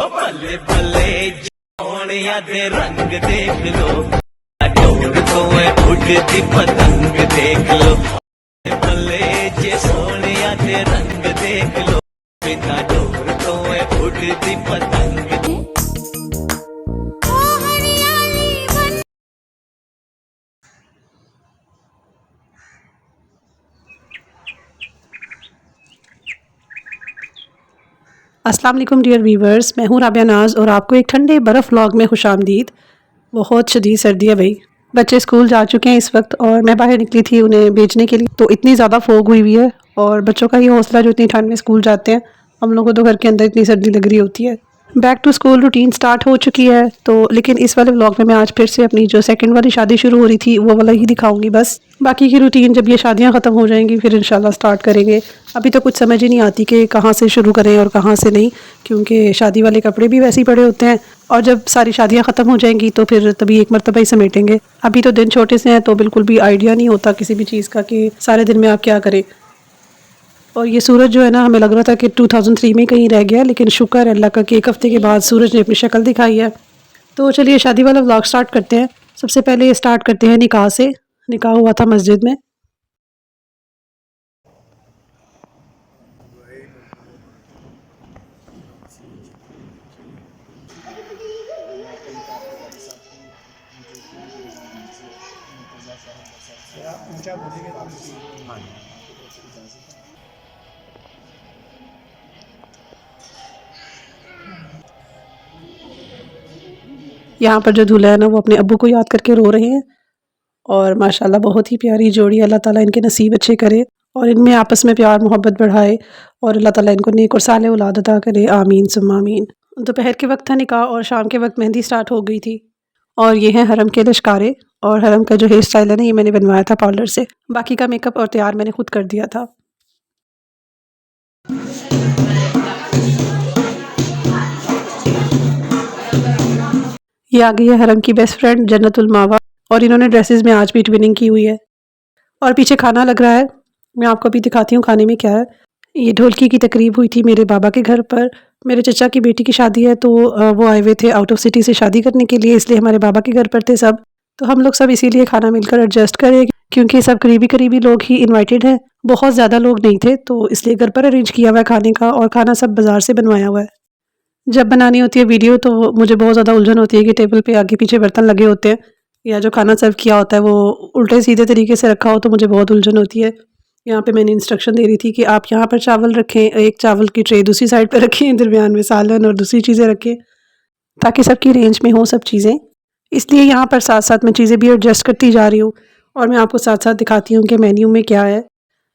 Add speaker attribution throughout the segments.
Speaker 1: भले भले सोनिया दे रंग देख लो, डोर तो उड़ती पतंग देख लो। भले जे सोनिया दे रंग देख लो, बिना डोर तो उड़ती पतंग।
Speaker 2: अस्सलाम वालेकुम डियर व्यूवर्स, मैं हूँ राबिया नाज और आपको एक ठंडे बर्फ़ व्लॉग में खुशामदीद। बहुत शदीद सर्दी है भाई। बच्चे स्कूल जा चुके हैं इस वक्त और मैं बाहर निकली थी उन्हें भेजने के लिए, तो इतनी ज़्यादा फोग हुई है और बच्चों का ये हौसला जो इतनी ठंड में स्कूल जाते हैं, हम लोगों को तो घर के अंदर इतनी सर्दी लग रही होती है। Back to school routine start हो चुकी है, तो लेकिन इस वाले व्लॉग में मैं आज फिर से अपनी जो सेकंड वाली शादी शुरू हो रही थी वो वाला ही दिखाऊंगी बस। बाकी की रूटीन जब ये शादियां ख़त्म हो जाएंगी फिर इंशाल्लाह स्टार्ट करेंगे। अभी तो कुछ समझ ही नहीं आती कि कहाँ से शुरू करें और कहाँ से नहीं, क्योंकि शादी वाले कपड़े भी वैसे ही पड़े होते हैं और जब सारी शादियां ख़त्म हो जाएंगी तो फिर तभी एक मरतबा ही समेटेंगे। अभी तो दिन छोटे से हैं तो बिल्कुल भी आइडिया नहीं होता किसी भी चीज़ का कि सारे दिन में आप क्या करें। और ये सूरज जो है ना, हमें लग रहा था कि 2003 में कहीं रह गया, लेकिन शुक्र है अल्लाह का कि एक हफ़्ते के बाद सूरज ने अपनी शक्ल दिखाई है। तो चलिए शादी वाला व्लॉग स्टार्ट करते हैं। सबसे पहले ये स्टार्ट करते हैं निकाह से। निकाह हुआ था मस्जिद में। यहाँ पर जो दूल्हा है ना वो अपने अब्बू को याद करके रो रहे हैं और माशाल्लाह बहुत ही प्यारी जोड़ी। अल्लाह ताला इनके नसीब अच्छे करे और इनमें आपस में प्यार मोहब्बत बढ़ाए और अल्लाह ताला इनको नेक और साले औलाद अता करे, आमीन सुम्मा आमीन। दोपहर के वक्त था निकाह और शाम के वक्त मेहंदी स्टार्ट हो गई थी। और ये हैं हरम के लश्कारे और हरम का जो हेयर स्टाइल है ना, ये मैंने बनवाया था पार्लर से। बाकी का मेकअप और तैयार मैंने खुद कर दिया था। ये आ गई है हरम की बेस्ट फ्रेंड जन्नतुल मावा और इन्होंने ड्रेसेस में आज भी ट्विनिंग की हुई है। और पीछे खाना लग रहा है, मैं आपको अभी दिखाती हूँ खाने में क्या है। ये ढोलकी की तकरीब हुई थी मेरे बाबा के घर पर। मेरे चचा की बेटी की शादी है, तो वो आए हुए थे आउट ऑफ सिटी से शादी करने के लिए, इसलिए हमारे बाबा के घर पर थे सब। तो हम लोग सब इसीलिए खाना मिलकर एडजस्ट करें, क्योंकि सब करीबी करीबी लोग ही इनवाइटेड हैं, बहुत ज़्यादा लोग नहीं थे, तो इसलिए घर पर अरेंज किया हुआ है खाने का और खाना सब बाज़ार से बनवाया हुआ है। जब बनानी होती है वीडियो तो मुझे बहुत ज़्यादा उलझन होती है कि टेबल पे आगे पीछे बर्तन लगे होते हैं या जो खाना सर्व किया होता है वो उल्टे सीधे तरीके से रखा हो, तो मुझे बहुत उलझन होती है। यहाँ पे मैंने इंस्ट्रक्शन दे रही थी कि आप यहाँ पर चावल रखें, एक चावल की ट्रे दूसरी साइड पर रखें, दरमियान में सालन और दूसरी चीज़ें रखें, ताकि सबकी रेंज में हो सब चीज़ें। इसलिए यहाँ पर साथ साथ मैं चीज़ें भी एडजस्ट करती जा रही हूँ और मैं आपको साथ साथ दिखाती हूँ कि मेन्यू में क्या है।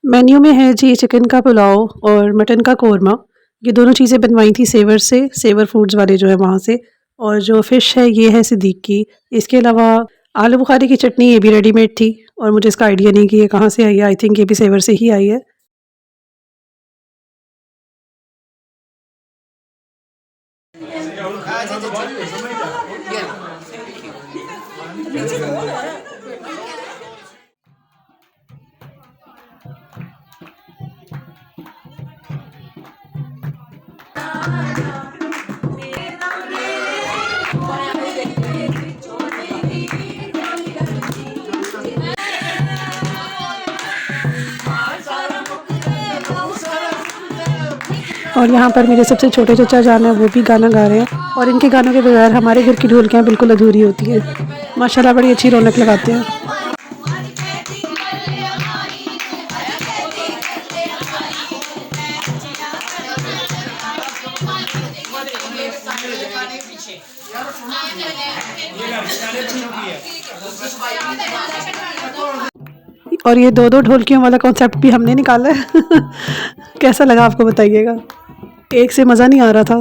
Speaker 2: मेन्यू में है जी चिकन का पुलाव और मटन का कौरमा। ये दोनों चीज़ें बनवाई थी सेवर से, सेवर फूड्स वाले जो है वहाँ से। और जो फ़िश है ये है सिद्दीक की। इसके अलावा आलू बुखारे की चटनी, ये भी रेडीमेड थी और मुझे इसका आइडिया नहीं कि ये कहाँ से आई है। आई थिंक ये भी सेवर से ही आई है। और यहाँ पर मेरे सबसे छोटे चचा जान है, वो भी गाना गा रहे हैं और इनके गानों के बगैर हमारे घर की ढोलकियाँ बिल्कुल अधूरी होती हैं। माशाल्लाह बड़ी अच्छी रौनक लगाते हैं। और ये दो दो ढोलकियों वाला कॉन्सेप्ट भी हमने निकाला है। कैसा लगा आपको बताइएगा, एक से मज़ा नहीं आ रहा था।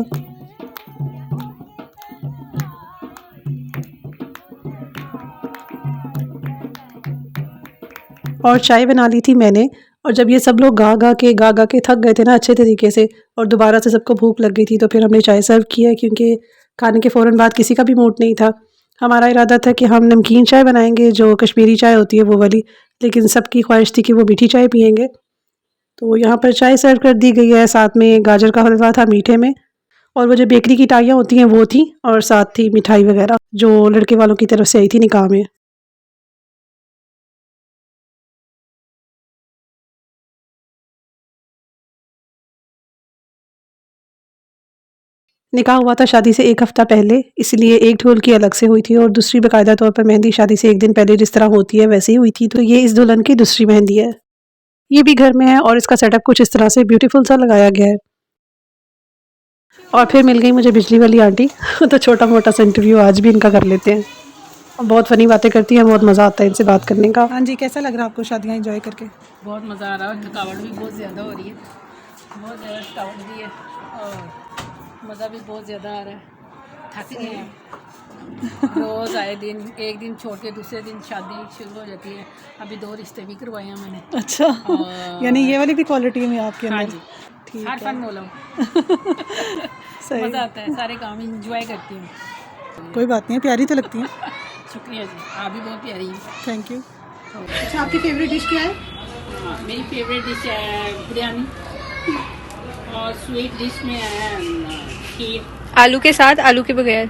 Speaker 2: और चाय बना ली थी मैंने। और जब ये सब लोग गा के थक गए थे ना अच्छे तरीके से और दोबारा से सबको भूख लग गई थी, तो फिर हमने चाय सर्व किया, क्योंकि खाने के फ़ौरन बाद किसी का भी मूड नहीं था। हमारा इरादा था कि हम नमकीन चाय बनाएंगे, जो कश्मीरी चाय होती है वो वाली, लेकिन सबकी ख्वाहिश थी कि वो मीठी चाय पियेंगे। तो यहाँ पर चाय सर्व कर दी गई है, साथ में गाजर का हलवा था मीठे में और वो जो बेकरी की टाइयाँ होती हैं वो थी, और साथ थी मिठाई वगैरह जो लड़के वालों की तरफ से आई थी निकाह में। निकाह हुआ था शादी से 1 हफ्ता पहले, इसलिए एक ढोल की अलग से हुई थी और दूसरी बाकायदा तौर पर मेहंदी शादी से 1 दिन पहले जिस तरह होती है वैसे ही हुई थी। तो ये इस दुल्हन की दूसरी मेहंदी है। ये भी घर में है और इसका सेटअप कुछ इस तरह से ब्यूटीफुल सा लगाया गया है। और फिर मिल गई मुझे बिजली वाली आंटी तो छोटा मोटा सा इंटरव्यू आज भी इनका कर लेते हैं। और बहुत फ़नी बातें करती हैं, बहुत मज़ा आता है इनसे बात करने का। हाँ जी, कैसा लग रहा है आपको शादियाँ एंजॉय करके?
Speaker 3: बहुत मज़ा आ रहा है। थकावट भी बहुत ज़्यादा हो रही है, बहुत ज़्यादा थकावट भी है और मज़ा भी बहुत ज़्यादा आ रहा है। थक गए हैं रोज़ आए दिन, एक दिन छोड़ के दूसरे दिन शादी शुरू हो जाती है। अभी 2 रिश्ते भी करवाए हैं मैंने।
Speaker 2: अच्छा, यानी ये वाली भी क्वालिटी है आपके अंदर?
Speaker 3: हाँ जी,
Speaker 2: ठीक
Speaker 3: हर
Speaker 2: है।
Speaker 3: फन बोला
Speaker 2: सही,
Speaker 3: मज़ा आता है, सारे काम इंजॉय करती हूँ।
Speaker 2: कोई बात नहीं है, प्यारी तो लगती हैं।
Speaker 3: शुक्रिया जी, आप भी बहुत प्यारी हैं।
Speaker 2: Thank you. अच्छा, आपकी फेवरेट डिश क्या है?
Speaker 3: हाँ, मेरी फेवरेट डिश है बिरयानी और स्वीट डिश में है खीर।
Speaker 4: आलू के साथ, आलू के बगैर?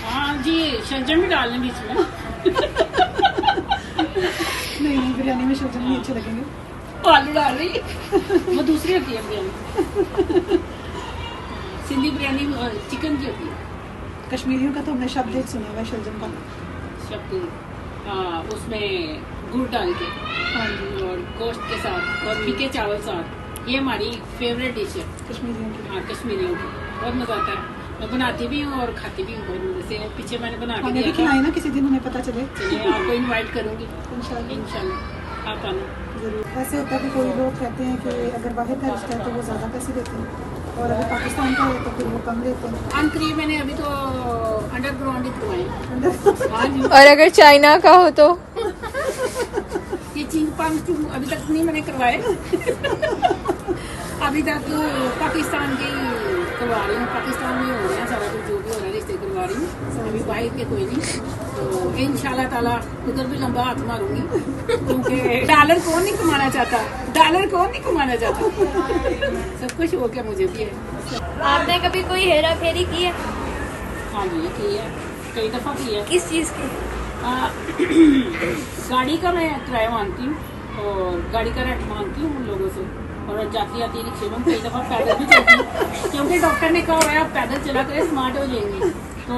Speaker 3: हाँ जी, शलजम भी डाल लें बीच में।
Speaker 2: नहीं, बिरयानी में शलजम नहीं अच्छे लगेंगे।
Speaker 3: आलू डाल रही है वो दूसरी होती है बिरयानी। सिंधी बिरयानी चिकन की होती है।
Speaker 2: कश्मीरियों का तो हमने शब्द एक सुना हुआ है शलजम का।
Speaker 3: शब्द उसमें गुड़ डाल के
Speaker 2: हाँ जी,
Speaker 3: और गोश्त के साथ और फीके चावल साथ, ये हमारी फेवरेट डिश है
Speaker 2: कश्मीरियों की।
Speaker 3: हाँ कश्मीरियों की। बहुत मज़ा आता है, मैं बनाती भी हूँ और खाती भी हूँ बहुत मज़े से। पीछे मैंने बना के
Speaker 2: हमें भी
Speaker 3: दिया था,
Speaker 2: खिलाए ना किसी दिन, हमें पता चले।
Speaker 3: चलिए आपको इनवाइट करूँगी
Speaker 2: इंशाल्लाह
Speaker 3: इंशाल्लाह, आप आना
Speaker 2: ज़रूर। ऐसे होता है कि कोई लोग कहते हैं कि अगर बाहर का रिश्ता है तो वो ज़्यादा पैसे देते हैं और अगर पाकिस्तान का है तो फिर वो कम देते हैं।
Speaker 3: अनकरीब मैंने अभी तो अंडरग्राउंड ही करवाए। हाँ जी,
Speaker 4: और अगर चाइना का हो तो?
Speaker 3: ये चीज पंप अभी तक नहीं मैंने करवाए। अभी तक पाकिस्तान के करवा रही हूँ, पाकिस्तान में हो रहा है सारा कुछ, जो भी हो रहा है रिश्ते करवा रही हूँ अभी, बाहर के कोई नहीं। तो इंशाल्लाह ताला उधर भी लंबा हाथ मारूंगी, क्योंकि डॉलर कौन नहीं कमाना चाहता, डॉलर कौन नहीं कमाना चाहता। सब कुछ हो गया, मुझे भी है।
Speaker 4: आपने कभी कोई हेरा फेरी की है?
Speaker 3: हाँ जी की है, कई दफ़ा की है।
Speaker 4: किस चीज़ की?
Speaker 3: गाड़ी का मैं किराया मांगती हूँ और गाड़ी का रेट मांगती हूँ उन लोगों से, और जाती आती रिक्शे में कई दफ़ा पैदल भी चलती हूँ, क्योंकि डॉक्टर ने कहा हुआ है आप पैदल चला करें स्मार्ट हो जाएंगे। तो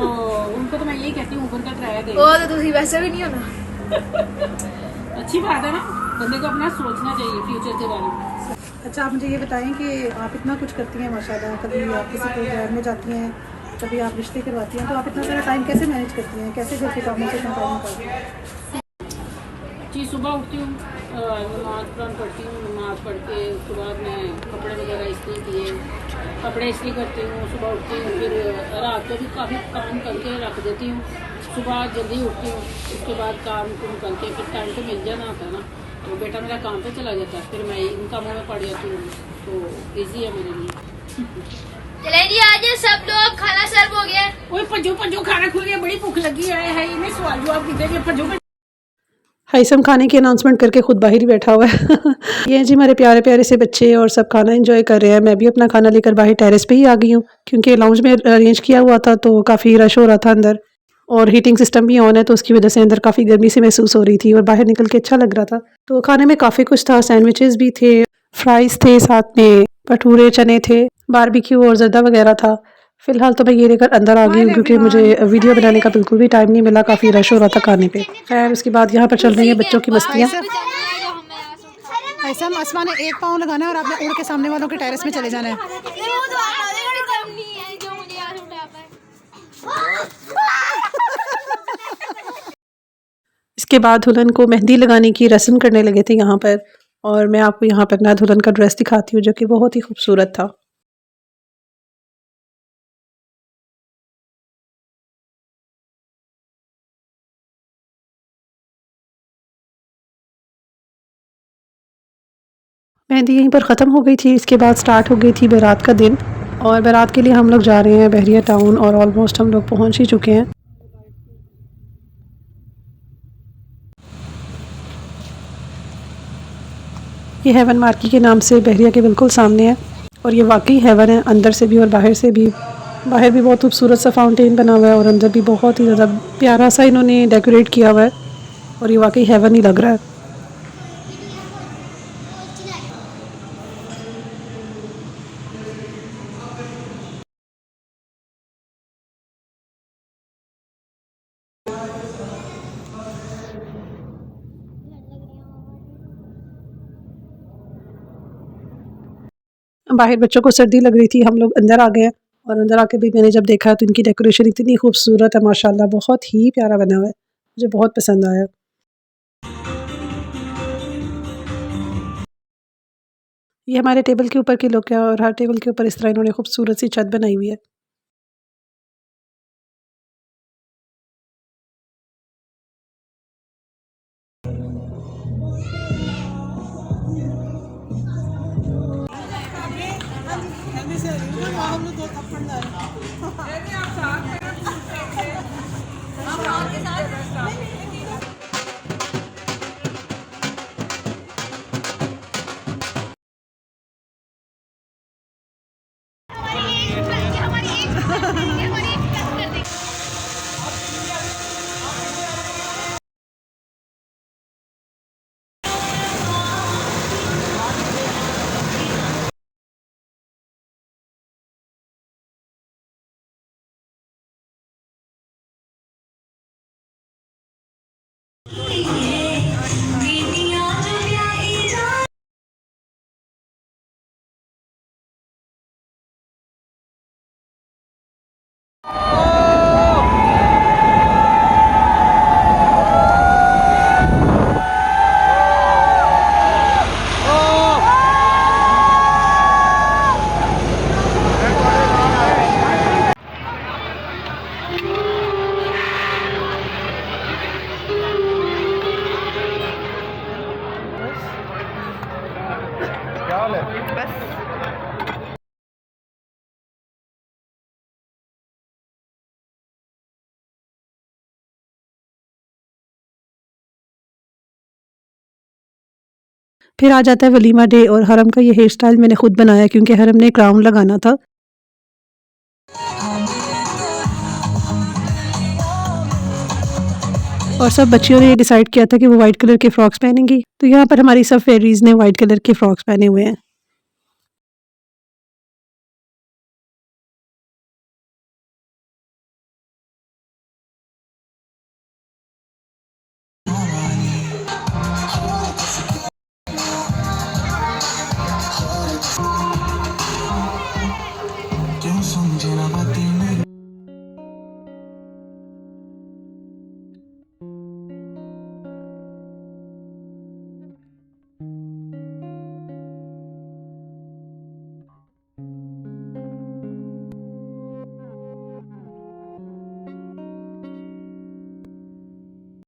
Speaker 3: उनको तो मैं यही कहती हूँ ऊबर का किराया दे।
Speaker 4: वो तो तुसी वैसे भी नहीं होना।
Speaker 3: अच्छी बात है ना, बंदे को अपना सोचना चाहिए फ्यूचर के बारे में।
Speaker 2: अच्छा, आप मुझे ये बताएं कि आप इतना कुछ करती हैं माशाल्लाह, कभी आप किसी के घर में जाती हैं, कभी आप रिश्ते करवाती हैं, तो आप इतना सारा टाइम कैसे मैनेज करती हैं, कैसे घर के कामों से इतना टाइम निकालती हैं?
Speaker 3: जी, सुबह उठती हूँ, नमाज कुरान पढ़ती हूँ, नमाज पढ़ के उसके बाद मैं कपड़े वगैरह इस्त्री किए, कपड़े इस्त्री करती हूँ, सुबह उठती हूँ, फिर रात को भी काफ़ी काम करके रख देती हूँ, सुबह जल्दी उठती हूँ, उसके बाद काम कुम करके फिर टाइम तो मिल जाना होता है ना, तो बेटा मेरा काम पे चला जाता है, फिर मैं इन कामों में पड़ जाती हूँ, तो ईजी है मेरे लिए।
Speaker 4: चले जी, आज सब लोग खाना सर्व हो गया।
Speaker 3: ओए पजो पजो, खाना खुल गया, बड़ी भूख लगी है इन्हें सवाल जवाब कीजिए, पजो।
Speaker 2: हाइसम खाने की अनाउंसमेंट करके खुद बाहर ही बैठा हुआ है। ये जी मेरे प्यारे प्यारे से बच्चे और सब खाना एंजॉय कर रहे हैं। मैं भी अपना खाना लेकर बाहर टेरेस पे ही आ गई हूँ, क्योंकि लाउंज में अरेंज किया हुआ था तो काफ़ी रश हो रहा था अंदर, और हीटिंग सिस्टम भी ऑन है तो उसकी वजह से अंदर काफ़ी गर्मी सी महसूस हो रही थी और बाहर निकल के अच्छा लग रहा था। तो खाने में काफ़ी कुछ था, सैंडविचेस भी थे, फ्राइज़ थे, साथ में भटूरे चने थे, बारबेक्यू और ज़र्दा वगैरह था। फ़िलहाल तो मैं ये लेकर अंदर आ गई हूँ क्योंकि मुझे वीडियो बनाने का बिल्कुल भी टाइम नहीं मिला, काफ़ी रश हो रहा था खाने पे। खैर उसके बाद यहाँ पर चल रही हैं बच्चों की मस्तियाँ। ऐसा आसमान में एक पाँव लगाना है और आपने उड़ के सामने वालों के टेरेस में चले जाना है। इसके बाद दुल्हन को मेहंदी लगाने की रस्म करने लगे थे यहाँ पर, और मैं आपको यहाँ पर अपना दुल्हन का ड्रेस दिखाती हूँ जो कि बहुत ही खूबसूरत था। मेहंदी यहीं पर ख़त्म हो गई थी। इसके बाद स्टार्ट हो गई थी बारात का दिन, और बारात के लिए हम लोग जा रहे हैं बहरिया टाउन, और ऑलमोस्ट हम लोग पहुँच ही चुके हैं। ये हेवन मार्केट के नाम से बहरिया के बिल्कुल सामने है, और ये वाकई हेवन है, अंदर से भी और बाहर से भी। बाहर भी बहुत खूबसूरत सा फाउंटेन बना हुआ है और अंदर भी बहुत ही ज़्यादा प्यारा सा इन्होंने डेकोरेट किया हुआ है और ये वाकई हेवन ही लग रहा है। बाहर बच्चों को सर्दी लग रही थी, हम लोग अंदर आ गए हैं और अंदर आके भी मैंने जब देखा तो इनकी डेकोरेशन इतनी खूबसूरत है माशाल्लाह, बहुत ही प्यारा बना हुआ है, मुझे बहुत पसंद आया। ये हमारे टेबल के ऊपर के लोग हैं और हर टेबल के ऊपर इस तरह इन्होंने खूबसूरत सी छत बनाई हुई है। फिर आ जाता है वलीमा डे और हरम का ये हेयर स्टाइल मैंने खुद बनाया क्योंकि हरम ने क्राउन लगाना था। और सब बच्चियों ने ये डिसाइड किया था कि वो वाइट कलर के फ्रॉक्स पहनेंगी, तो यहाँ पर हमारी सब फेरीज ने वाइट कलर के फ्रॉक्स पहने हुए हैं।